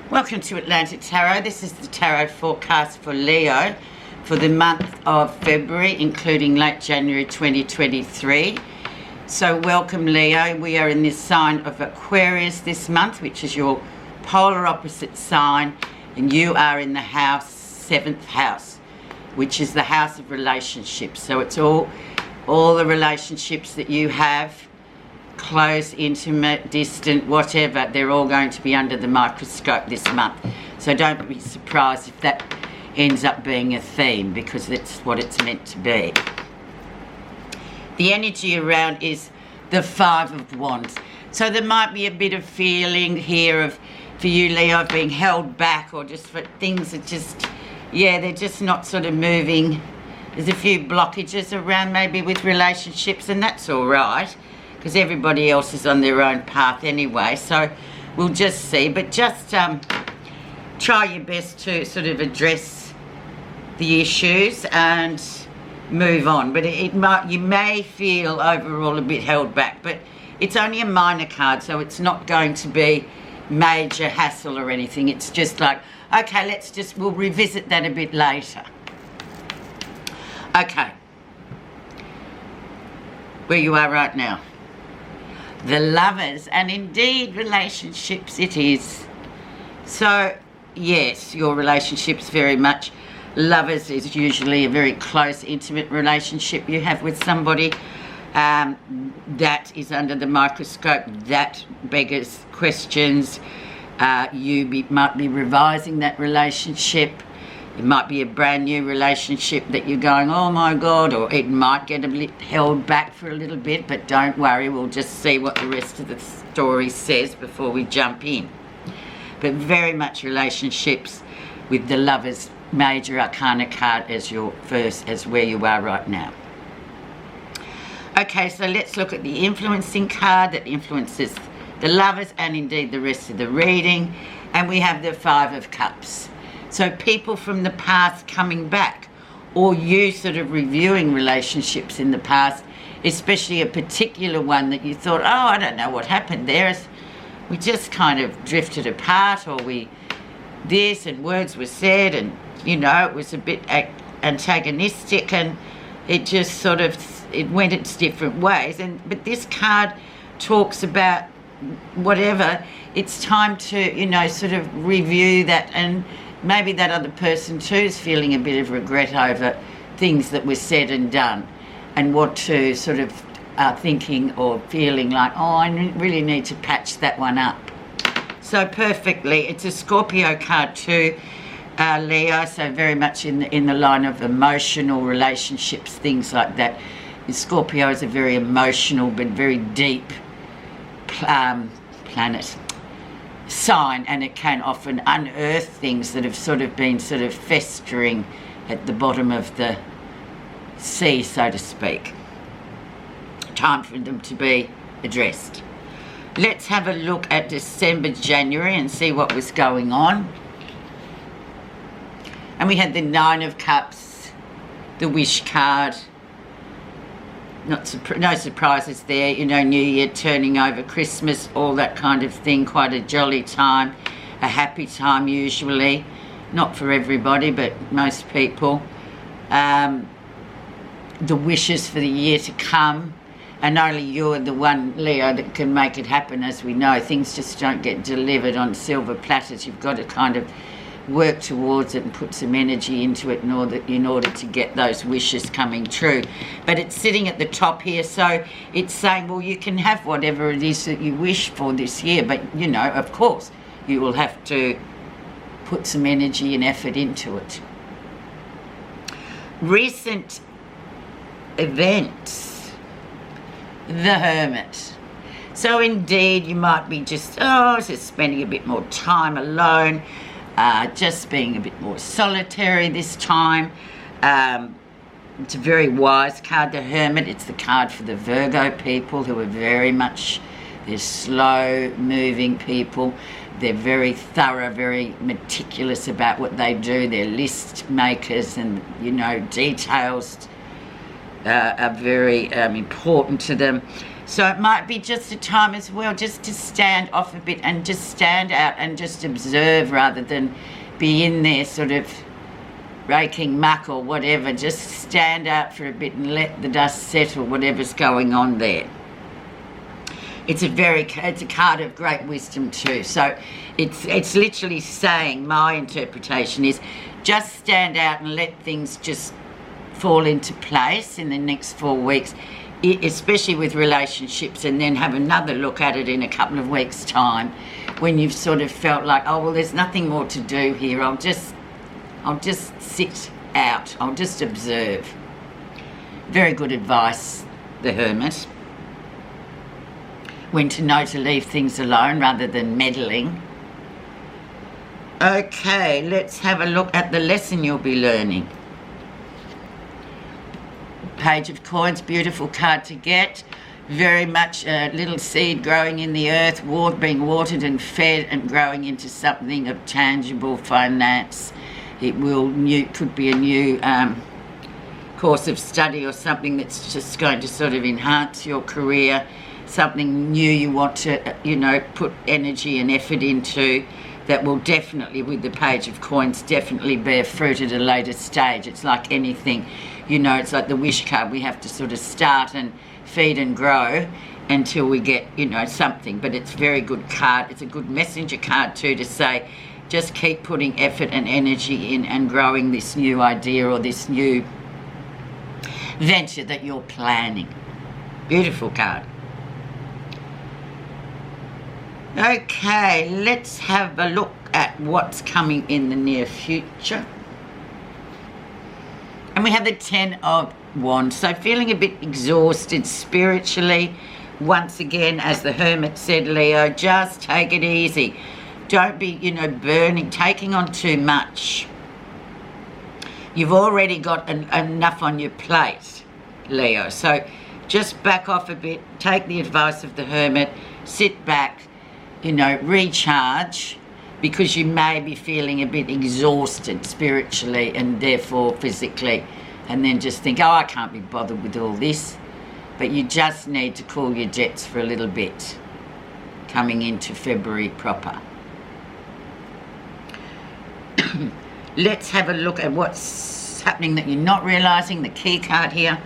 Welcome to Atlantic Tarot. This is the tarot forecast for Leo for the month of February, including late January 2023. So welcome, Leo. We are in this sign of Aquarius this month, which is your polar opposite sign, and you are in the house, 7th house, which is the house of relationships. So it's all the relationships that you have, close, intimate, distant, whatever, they're all going to be under the microscope this month. So don't be surprised if that ends up being a theme, because that's what it's meant to be. The energy around is the 5 of Wands. So there might be a bit of feeling here of, for you, Leo, of being held back, or just for things that just, yeah, they're just not sort of moving. There's a few blockages around maybe with relationships, and that's all right, because everybody else is on their own path anyway, so we'll just see. But just try your best to sort of address the issues and move on. But you may feel overall a bit held back, but it's only a minor card, so it's not going to be major hassle or anything. It's just like, okay, we'll revisit that a bit later. Okay, where you are right now. The Lovers, and indeed relationships it is. So yes, your relationships very much. Lovers is usually a very close, intimate relationship you have with somebody. That is under the microscope. That beggars questions. You might be revising that relationship. It might be a brand new relationship that you're going, oh my God, or it might get a bit held back for a little bit, but don't worry, we'll just see what the rest of the story says before we jump in. But very much relationships with the Lovers major arcana card as your first, as where you are right now. Okay, so let's look at the influencing card that influences the Lovers and indeed the rest of the reading. And we have the 5 of Cups. So people from the past coming back, or you sort of reviewing relationships in the past, especially a particular one that you thought, oh, I don't know what happened there. We just kind of drifted apart, or this, and words were said, and, you know, it was a bit antagonistic, and it just sort of, it went its different ways. But this card talks about whatever, it's time to, you know, sort of review that, and maybe that other person too is feeling a bit of regret over things that were said and done, and want to sort of thinking or feeling like, oh, I really need to patch that one up. So perfectly, it's a Scorpio card too, Leo, so very much in the line of emotional relationships, things like that. Scorpio is a very emotional but very deep planet sign, and it can often unearth things that have sort of been sort of festering at the bottom of the sea, so to speak. Time for them to be addressed. Let's have a look at December, January, and see what was going on. And we had the 9 of Cups, the Wish card. No surprises there, you know, New Year, turning over, Christmas, all that kind of thing. Quite a jolly time, a happy time usually. Not for everybody, but most people. The wishes for the year to come, and only you're the one, Leo, that can make it happen. As we know, things just don't get delivered on silver platters. You've got to kind of work towards it and put some energy into it in order to get those wishes coming true. But it's sitting at the top here, so it's saying, well, you can have whatever it is that you wish for this year, but, you know, of course, you will have to put some energy and effort into it. Recent events. The Hermit. So indeed, you might be just spending a bit more time alone, just being a bit more solitary this time. It's a very wise card, the Hermit. It's the card for the Virgo people, who are very much, they're slow moving people. They're very thorough, very meticulous about what they do. They're list makers, and, you know, details are very important to them. So it might be just a time as well just to stand off a bit and just stand out and just observe rather than be in there sort of raking muck or whatever. Just stand out for a bit and let the dust settle, whatever's going on there. It's a card of great wisdom too. So it's literally saying, my interpretation is, just stand out and let things just fall into place in the next 4 weeks, especially with relationships, and then have another look at it in a couple of weeks' time when you've sort of felt like, oh, well, there's nothing more to do here. I'll just sit out. I'll just observe. Very good advice, the Hermit. When to know to leave things alone rather than meddling. Okay, let's have a look at the lesson you'll be learning. Page of Coins, beautiful card to get. Very much a little seed growing in the earth, being watered and fed and growing into something of tangible finance. It could be a new course of study or something that's just going to sort of enhance your career, something new you want to, put energy and effort into, that will definitely, with the Page of Coins, definitely bear fruit at a later stage. It's like anything, it's like the wish card. We have to sort of start and feed and grow until we get, something. But it's a very good card. It's a good messenger card too, to say, just keep putting effort and energy in and growing this new idea or this new venture that you're planning. Beautiful card. Okay, let's have a look at what's coming in the near future. And we have the Ten of Wands. So feeling a bit exhausted spiritually. Once again, as the Hermit said, Leo, just take it easy. Don't be, taking on too much. You've already got enough on your plate, Leo. So just back off a bit. Take the advice of the Hermit. Sit back. Recharge, because you may be feeling a bit exhausted spiritually and therefore physically, and then just think, oh, I can't be bothered with all this. But you just need to cool your jets for a little bit coming into February proper. Let's have a look at what's happening that you're not realising. The key card here.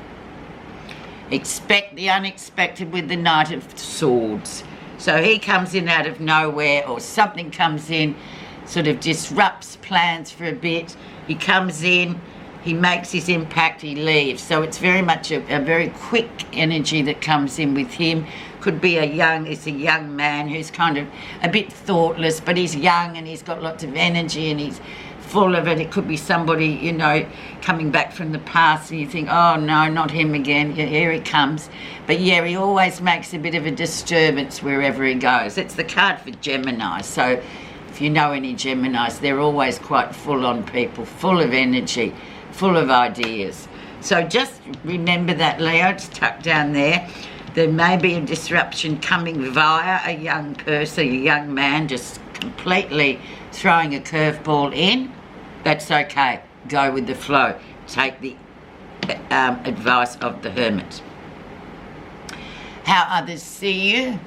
Expect the unexpected with the Knight of Swords. So he comes in out of nowhere, or something comes in, sort of disrupts plans for a bit. He comes in, he makes his impact, he leaves. So it's very much a very quick energy that comes in with him. Could be a young man who's kind of a bit thoughtless, but he's young and he's got lots of energy and he's full of it. It could be somebody, coming back from the past and you think, oh no, not him again, here he comes. But yeah, he always makes a bit of a disturbance wherever he goes. It's the card for Gemini. So if you know any Geminis, they're always quite full on people, full of energy, full of ideas. So just remember that, Leo, it's tucked down there. There may be a disruption coming via a young person, a young man, just completely throwing a curveball in. That's okay. Go with the flow. Take the advice of the Hermit. How others see you.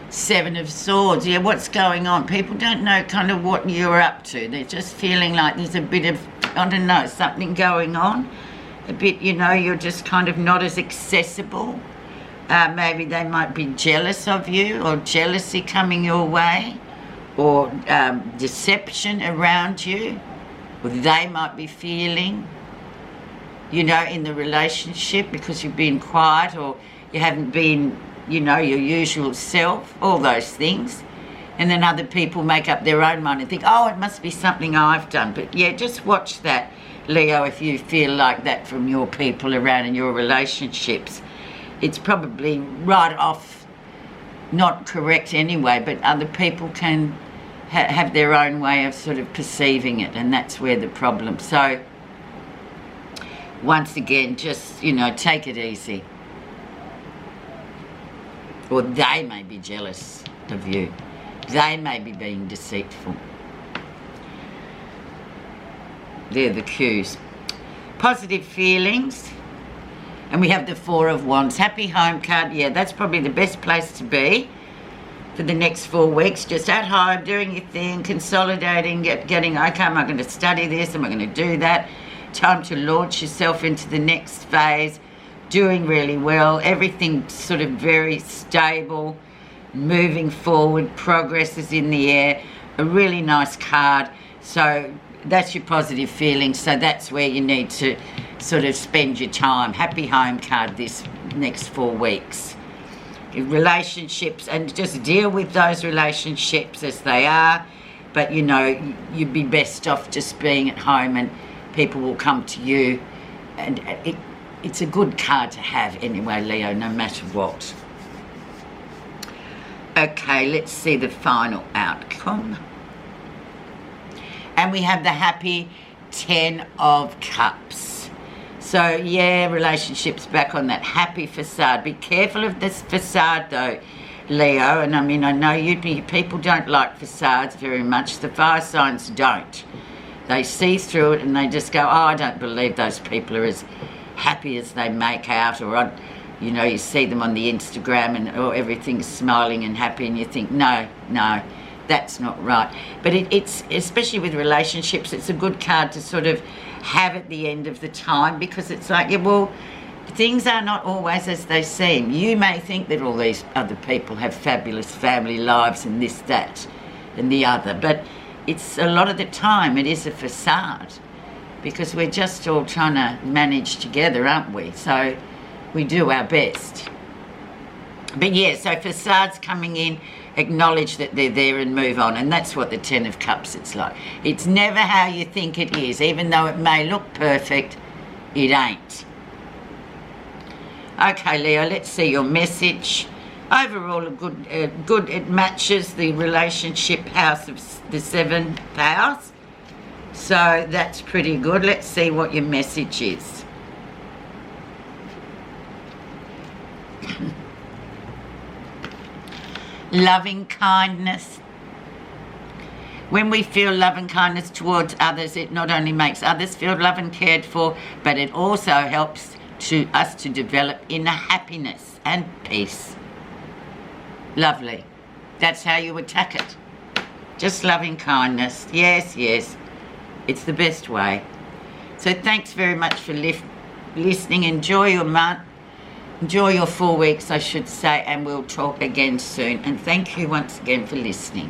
Seven of Swords. Yeah, what's going on? People don't know kind of what you're up to. They're just feeling like there's a bit of, I don't know, something going on. A bit, you're just kind of not as accessible. Maybe they might be jealous of you, or jealousy coming your way, or deception around you, or they might be feeling, in the relationship because you've been quiet or you haven't been, your usual self, all those things. And then other people make up their own mind and think, oh, it must be something I've done. But yeah, just watch that, Leo, if you feel like that from your people around in your relationships. It's probably right off not correct anyway, but other people can have their own way of sort of perceiving it, and that's where the problem. So once again, just, take it easy. Or they may be jealous of you. They may be being deceitful. They're the cues. Positive feelings. And we have the Four of Wands. Happy home card. Yeah, that's probably the best place to be for the next 4 weeks. Just at home, doing your thing, consolidating, getting, okay, am I going to study this? Am I going to do that? Time to launch yourself into the next phase. Doing really well. Everything sort of very stable. Moving forward. Progress is in the air. A really nice card. So that's your positive feeling. So that's where you need to sort of spend your time. Happy home card this next 4 weeks. Relationships, and just deal with those relationships as they are. But you know, you'd be best off just being at home, and people will come to you. And it's a good card to have anyway, Leo, no matter what. Okay, let's see the final outcome. And we have the happy 10 of Cups. So, yeah, relationships back on that happy facade. Be careful of this facade, though, Leo. And, I mean, I know people don't like facades very much. The fire signs don't. They see through it and they just go, oh, I don't believe those people are as happy as they make out. Or, you know, you see them on the Instagram and everything's smiling and happy, and you think, no, that's not right. But it's, especially with relationships, it's a good card to sort of have at the end of the time, because it's like, yeah, well, things are not always as they seem. You may think that all these other people have fabulous family lives and this, that, and the other, but it's a lot of the time it is a facade, because we're just all trying to manage together, aren't we? So we do our best. But yeah, so facades coming in, acknowledge that they're there and move on. And that's what the 10 of Cups, it's like. It's never how you think it is. Even though it may look perfect, it ain't. Okay, Leo, let's see your message. Overall, good. It matches the relationship house of the 7 powers. So that's pretty good. Let's see what your message is. Loving kindness. When we feel love and kindness towards others, it not only makes others feel loved and cared for, but it also helps us to develop inner happiness and peace. Lovely. That's how you attack it. Just loving kindness. Yes, yes. It's the best way. So thanks very much for listening. Enjoy your month. Enjoy your 4 weeks, I should say, and we'll talk again soon. And thank you once again for listening.